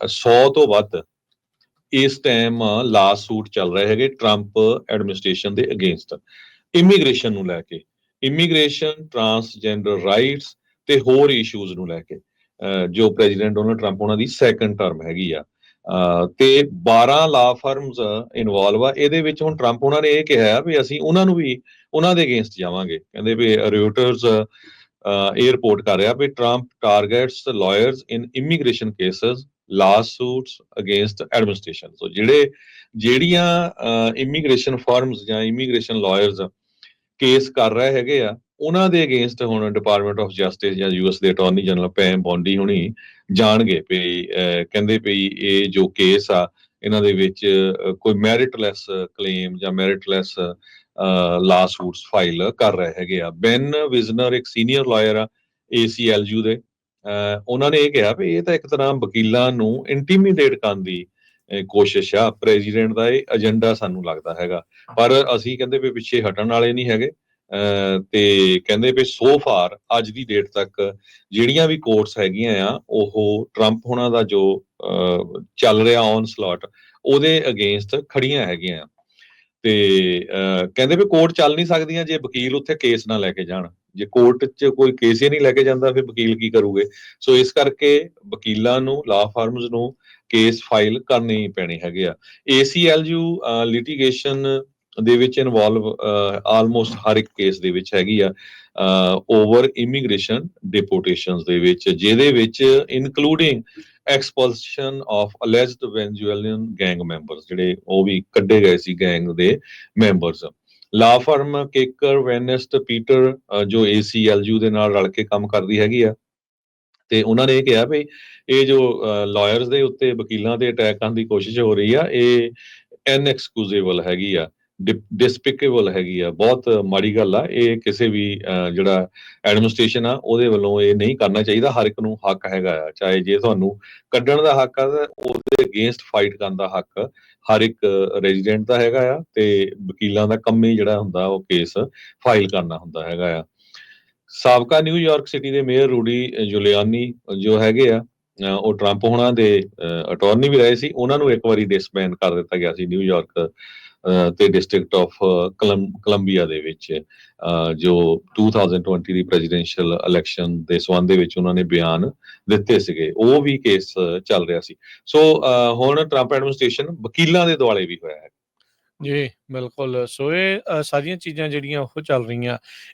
100 ਤੋਂ ਵੱਧ ਇਸ ਟਾਈਮ ਲਾ ਸੂਟ ਚੱਲ ਰਹੇ ਹੈਗੇ ਟਰੰਪ ਐਡਮਿਨਿਸਟ੍ਰੇਸ਼ਨ ਦੇ ਅਗੇਂਸਟ ਇਮੀਗ੍ਰੇਸ਼ਨ ਨੂੰ ਲੈ ਕੇ, ਇਮੀਗ੍ਰੇਸ਼ਨ, ਟਰਾਂਸਜੈਂਡਰ ਰਾਈਟਸ ਤੇ ਹੋਰ ਇਸ਼ੂਜ਼ ਨੂੰ ਲੈ ਕੇ, ਜੋ ਪ੍ਰੈਜ਼ੀਡੈਂਟ ਡੋਨਲਡ ਟਰੰਪ ਉਹਨਾਂ ਦੀ ਸੈਕੰਡ ਟਰਮ ਹੈਗੀ ਆ। ਤੇ 12 ਲਾ ਫਰਮਸ ਇਨਵੋਲਵ ਆ ਇਹਦੇ ਵਿੱਚ। ਹੁਣ ਟਰੰਪ ਉਹਨਾਂ ਨੇ ਇਹ ਕਿਹਾ ਵੀ ਅਸੀਂ ਉਹਨਾਂ ਨੂੰ ਵੀ ਉਹਨਾਂ ਦੇ ਅਗੇਂਸਟ ਜਾਵਾਂਗੇ। ਕਹਿੰਦੇ ਵੀ ਰਿਊਟਰਸ ਇਹ ਰਿਪੋਰਟ ਕਰ ਰਿਹਾ ਵੀ ਟਰੰਪ ਟਾਰਗੇਟਸ ਲਾਇਰਸ ਇਨ ਇਮੀਗ੍ਰੇਸ਼ਨ ਕੇਸਸ ਲਾਸੂਟਸ ਅਗੇਂਸਟ ਐਡਮਿਨਿਸਟ੍ਰੇਸ਼ਨ। ਸੋ ਜਿਹੜੀਆਂ ਇਮੀਗ੍ਰੇਸ਼ਨ ਫਰਮਸ ਜਾਂ ਇਮੀਗ੍ਰੇਸ਼ਨ ਲਾਇਰਸ ਕੇਸ ਕਰ ਰਹੇ ਹੈਗੇ ਆ ਉਹਨਾਂ ਦੇ ਅਗੇਂਸਟ ਹੁਣ ਡਿਪਾਰਟਮੈਂਟ ਆਫ ਜਸਟਿਸ ਜਾਂ ਯੂਐਸ ਦੇ ਅਟਾਰਨੀ ਜਨਰਲ ਪੈਮ ਬੌਂਡੀ ਹੁਣੀ ਜਾਣਗੇ ਵੀ ਕਹਿੰਦੇ ਵੀ ਇਹ ਜੋ ਕੇਸ ਆ ਇਹਨਾਂ ਦੇ ਵਿੱਚ ਕੋਈ ਮੈਰਿਟਲੈਸ ਕਲੇਮ ਜਾਂ ਮੈਰਿਟਲੈਸ ਲਾ ਸੂਟਸ ਫਾਈਲ ਕਰ ਰਹੇ ਹੈਗੇ ਆ। ਬੈਨ ਵਿਜ਼ਨਰ ਇੱਕ ਸੀਨੀਅਰ ਲਾਇਰ ਆ ACLU ਦੇ, ਉਹਨਾਂ ਨੇ ਇਹ ਕਿਹਾ ਵੀ ਇਹ ਤਾਂ ਇੱਕ ਤਰ੍ਹਾਂ ਵਕੀਲਾਂ ਨੂੰ ਇੰਟੀਮੀਡੇਟ ਕਰਨ ਦੀ ਕੋਸ਼ਿਸ਼ ਆ। ਪ੍ਰੈਜ਼ੀਡੈਂਟ ਦਾ ਇਹ ਏਜੰਡਾ ਸਾਨੂੰ ਲੱਗਦਾ ਹੈਗਾ, ਪਰ ਅਸੀਂ ਕਹਿੰਦੇ ਵੀ ਪਿੱਛੇ ਹਟਣ ਵਾਲੇ ਨਹੀਂ ਹੈਗੇ। ਤੇ ਕਹਿੰਦੇ ਵੀ ਸੋ ਫਾਰ ਅੱਜ ਦੀ ਡੇਟ ਤੱਕ ਜਿਹੜੀਆਂ ਵੀ ਕੋਰਟਸ ਹੈਗੀਆਂ ਆ ਉਹ ਟਰੰਪ ਹੋਣਾ ਦਾ ਜੋ ਚੱਲ ਰਿਹਾ ਔਨ ਸਲਾਟ ਉਹਦੇ ਅਗੇਂਸਟ ਖੜੀਆਂ ਹੈਗੀਆਂ ਆ। ਤੇ ਕਹਿੰਦੇ ਵੀ ਕੋਰਟ ਚੱਲ ਨਹੀਂ ਸਕਦੀਆਂ ਜੇ ਵਕੀਲ ਉੱਥੇ ਕੇਸ ਨਾ ਲੈ ਕੇ ਜਾਣ। ਜੇ ਕੋਰਟ 'ਚ ਕੋਈ ਕੇਸ ਹੀ ਨਹੀਂ ਲੈ ਕੇ ਜਾਂਦਾ ਫਿਰ ਵਕੀਲ ਕੀ ਕਰੂਗੇ। ਸੋ ਇਸ ਕਰਕੇ ਵਕੀਲਾਂ ਨੂੰ, ਲਾ ਫਰਮਸ ਨੂੰ ਕੇਸ ਫਾਈਲ ਕਰਨੇ ਹੀ ਪੈਣੇ ਹੈਗੇ ਆ। ACLU ਲਿਟੀਗੇਸ਼ਨ ਦੇ ਵਿੱਚ ਇਨਵੋਲਵ ਆਲਮੋਸਟ ਹਰ ਇੱਕ ਕੇਸ ਦੇ ਵਿੱਚ ਹੈਗੀ ਆ ਓਵਰ ਇਮੀਗ੍ਰੇਸ਼ਨ ਡਿਪੋਰਟੇਸ਼ਨਸ ਦੇ ਵਿੱਚ, ਜਿਹਦੇ ਵਿੱਚ including expulsion of alleged Venezuelan gang members, ਜਿਹੜੇ ਉਹ ਵੀ ਕੱਢੇ ਗਏ ਸੀ ਗੈਂਗ ਦੇ members. Law firm Keker Van Nest Peter ਜੋ ACLU ਦੇ ਨਾਲ ਰਲ ਕੇ ਕੰਮ ਕਰਦੀ ਹੈਗੀ ਆ, ਤੇ ਉਹਨਾਂ ਨੇ ਇਹ ਕਿਹਾ ਵੀ ਇਹ ਜੋ ਲਾਇਰਸ ਦੇ ਉੱਤੇ ਵਕੀਲਾਂ ਤੇ ਅਟੈਕ ਕਰਨ ਦੀ ਕੋਸ਼ਿਸ਼ ਹੋ ਰਹੀ ਆ ਇਹ ਇਨਐਕਸਕਿਊਜ਼ੇਬਲ ਹੈਗੀ ਆ, ਡਿਸਪਿਕੇਬਲ ਹੈਗੀ ਆ, ਬਹੁਤ ਮਾੜੀ ਗੱਲ ਆ। ਇਹ ਕਿਸੇ ਵੀ ਜਿਹੜਾ ਐਡਮਿਨਿਸਟ੍ਰੇਸ਼ਨ ਆ ਉਹਦੇ ਵੱਲੋਂ ਇਹ ਨਹੀਂ ਕਰਨਾ ਚਾਹੀਦਾ। ਹਰ ਇੱਕ ਨੂੰ ਹੱਕ ਹੈਗਾ ਆ, ਚਾਹੇ ਜੇ ਤੁਹਾਨੂੰ ਕੱਢਣ ਦਾ ਹੱਕ ਆ ਤਾਂ ਉਹਦੇ ਅਗੇਂਸਟ ਫਾਈਟ ਕਰਨ ਦਾ ਹੱਕ ਹਰ ਇੱਕ ਰੈਜ਼ੀਡੈਂਟ ਦਾ ਹੈਗਾ ਆ, ਤੇ ਵਕੀਲਾਂ ਦਾ ਕੰਮ ਹੀ ਜਿਹੜਾ ਹੁੰਦਾ ਉਹ ਕੇਸ ਫਾਈਲ ਕਰਨਾ ਹੁੰਦਾ ਹੈਗਾ ਆ। ਸਾਬਕਾ ਨਿਊਯਾਰਕ ਸਿਟੀ ਦੇ ਮੇਅਰ ਰੂਡੀ ਜੁਲਿਆਨੀ ਜੋ ਹੈਗੇ ਆ ਉਹ ਟਰੰਪ ਹੋਣਾ ਦੇ ਅਟਾਰਨੀ ਵੀ ਰਹੇ ਸੀ। ਉਹਨਾਂ ਨੂੰ ਇੱਕ ਵਾਰੀ ਡਿਸਬੈਂਡ ਕਰ ਦਿੱਤਾ ਗਿਆ ਸੀ ਨਿਊਯਾਰਕ ਤੇ ਡਿਸਟ੍ਰਿਕਟ ਆਫ ਕੋਲੰਬੀਆ ਦੇ ਵਿੱਚ, ਜੋ 2020 ਦੀ ਪ੍ਰੈਜ਼ੀਡੈਂਸ਼ੀਅਲ ਇਲੈਕਸ਼ਨ ਦੇ ਸੰਬੰਧ ਦੇ ਵਿੱਚ ਉਹਨਾਂ ਨੇ ਬਿਆਨ ਦਿੱਤੇ ਸੀਗੇ। ਉਹ ਵੀ ਕੇਸ ਚੱਲ ਰਿਹਾ ਸੀ। ਸੋ ਹੁਣ ਟਰੰਪ ਐਡਮਿਨਿਸਟ੍ਰੇਸ਼ਨ ਵਕੀਲਾਂ ਦੇ ਦੁਆਲੇ ਵੀ ਹੋਇਆ ਹੈ। ਜੀ ਬਿਲਕੁਲ। ਸੋ ਇਹ ਸਾਰੀਆਂ ਚੀਜ਼ਾਂ ਜਿਹੜੀਆਂ ਉਹ ਚੱਲ ਰਹੀਆਂ।